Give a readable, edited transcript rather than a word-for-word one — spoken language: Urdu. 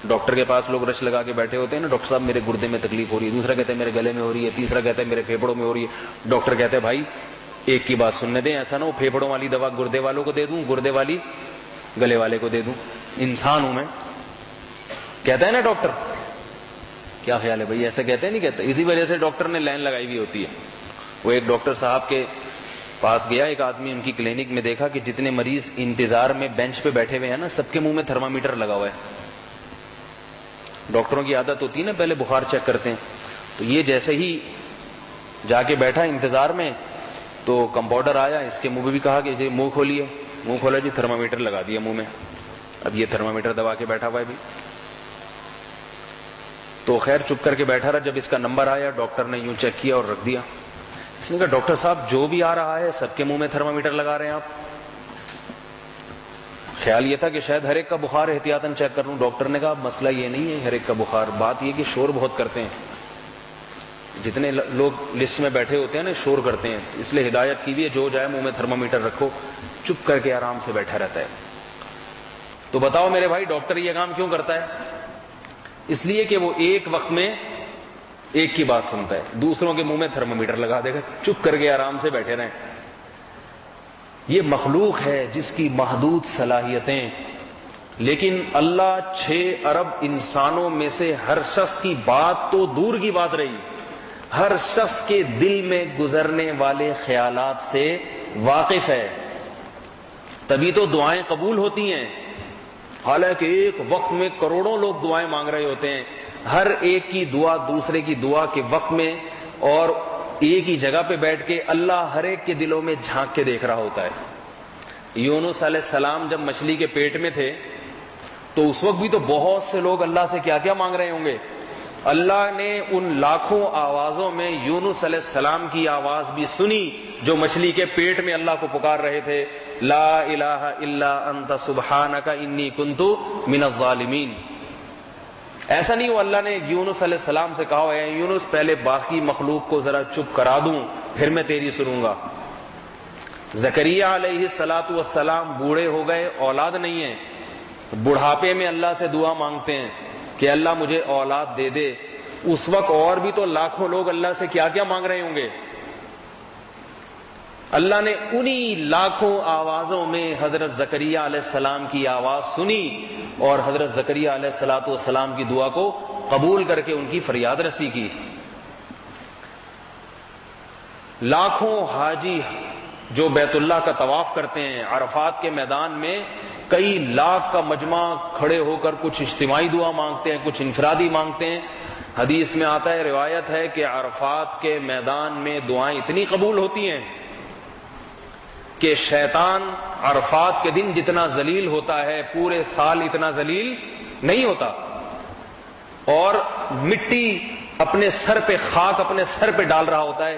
ڈاکٹر کے پاس لوگ رش لگا کے بیٹھے ہوتے ہیں نا, ڈاکٹر صاحب میرے گردے میں تکلیف ہو رہی ہے, دوسرا کہتا ہے میرے گلے میں ہو رہی ہے, تیسرا کہتا ہے میرے پھیپھڑوں میں ہو رہی ہے. ڈاکٹر کہتے ہیں بھائی ایک کی بات سننے دیں, ایسا نہ ہو پھیپھڑوں والی دوا گردے والوں کو دے دوں, گردے والی گلے والے کو دے دوں, انسان ہوں میں. کہتا ہے نا ڈاکٹر. کیا خیال ہے بھائی, ایسا کہتے ہیں نہیں کہتے؟ اسی وجہ سے ڈاکٹر نے لائن لگائی ہوئی ہوتی ہے. وہ ایک ڈاکٹر صاحب کے پاس گیا ایک آدمی, ان کی کلینک میں دیکھا کہ جتنے مریض انتظار میں بینچ پہ بیٹھے ہوئے ہیں نا, سب کے منہ میں تھرمامیٹر لگا ہوا ہے. ڈاکٹروں کی عادت ہوتی ہے نا پہلے بخار چیک کرتے ہیں, تو یہ جیسے ہی جا کے بیٹھا انتظار میں تو کمپاؤنڈر آیا, اس کے منہ پہ بھی کہا کہ جی منہ کھولیے. منہ کھولا جی, تھرمامیٹر لگا دیا منہ میں. اب یہ تھرمامیٹر دبا کے بیٹھا ہوا ہے بھی. تو خیر چپ کر کے بیٹھا رہا. جب اس کا نمبر آیا ڈاکٹر نے یوں چیک کیا اور رکھ دیا. اس نے کہا ڈاکٹر صاحب جو بھی آ رہا ہے سب کے منہ میں تھرمامیٹر لگا رہے ہیں آپ. خیال یہ تھا کہ شاید ہر ایک کا بخار احتیاطاً چیک کر لوں. ڈاکٹر نے کہا مسئلہ یہ نہیں ہے ہر ایک کا بخار, بات یہ کہ شور بہت کرتے ہیں. جتنے لوگ لسٹ میں بیٹھے ہوتے ہیں نا شور کرتے ہیں, اس لیے ہدایت کی بھی ہے جو جائے منہ میں تھرمامیٹر رکھو, چپ کر کے آرام سے بیٹھا رہتا ہے. تو بتاؤ میرے بھائی ڈاکٹر یہ کام کیوں کرتا ہے؟ اس لیے کہ وہ ایک وقت میں ایک کی بات سنتا ہے, دوسروں کے منہ میں تھرمامیٹر لگا دے گا, چپ کر کے آرام سے بیٹھے رہیں. یہ مخلوق ہے جس کی محدود صلاحیتیں, لیکن اللہ 6 ارب انسانوں میں سے ہر شخص کی بات تو دور کی بات رہی, ہر شخص کے دل میں گزرنے والے خیالات سے واقف ہے. تبھی تو دعائیں قبول ہوتی ہیں. حالانکہ ایک وقت میں کروڑوں لوگ دعائیں مانگ رہے ہوتے ہیں, ہر ایک کی دعا دوسرے کی دعا کے وقت میں اور ایک ہی جگہ پہ بیٹھ کے اللہ ہر ایک کے دلوں میں جھانک کے دیکھ رہا ہوتا ہے. یونس علیہ السلام جب مچھلی کے پیٹ میں تھے تو اس وقت بھی تو بہت سے لوگ اللہ سے کیا کیا مانگ رہے ہوں گے. اللہ نے ان لاکھوں آوازوں میں یونس علیہ السلام کی آواز بھی سنی جو مچھلی کے پیٹ میں اللہ کو پکار رہے تھے, لا الہ الا انت سبحانک انی کنت من الظالمین. ایسا نہیں ہو اللہ نے یونس علیہ السلام سے کہا ہے یونس پہلے باقی مخلوق کو ذرا چپ کرا دوں پھر میں تیری سنوں گا. زکریا علیہ الصلوۃ والسلام بوڑھے ہو گئے, اولاد نہیں ہے, بڑھاپے میں اللہ سے دعا مانگتے ہیں کہ اللہ مجھے اولاد دے دے. اس وقت اور بھی تو لاکھوں لوگ اللہ سے کیا کیا مانگ رہے ہوں گے. اللہ نے انہی لاکھوں آوازوں میں حضرت زکریا علیہ السلام کی آواز سنی اور حضرت زکریا علیہ الصلوۃ والسلام کی دعا کو قبول کر کے ان کی فریاد رسی کی. لاکھوں حاجی جو بیت اللہ کا طواف کرتے ہیں, عرفات کے میدان میں کئی لاکھ کا مجمع کھڑے ہو کر کچھ اجتماعی دعا مانگتے ہیں, کچھ انفرادی مانگتے ہیں. حدیث میں آتا ہے, روایت ہے کہ عرفات کے میدان میں دعائیں اتنی قبول ہوتی ہیں کہ شیطان عرفات کے دن جتنا ذلیل ہوتا ہے پورے سال اتنا ذلیل نہیں ہوتا, اور مٹی اپنے سر پہ, خاک اپنے سر پہ ڈال رہا ہوتا ہے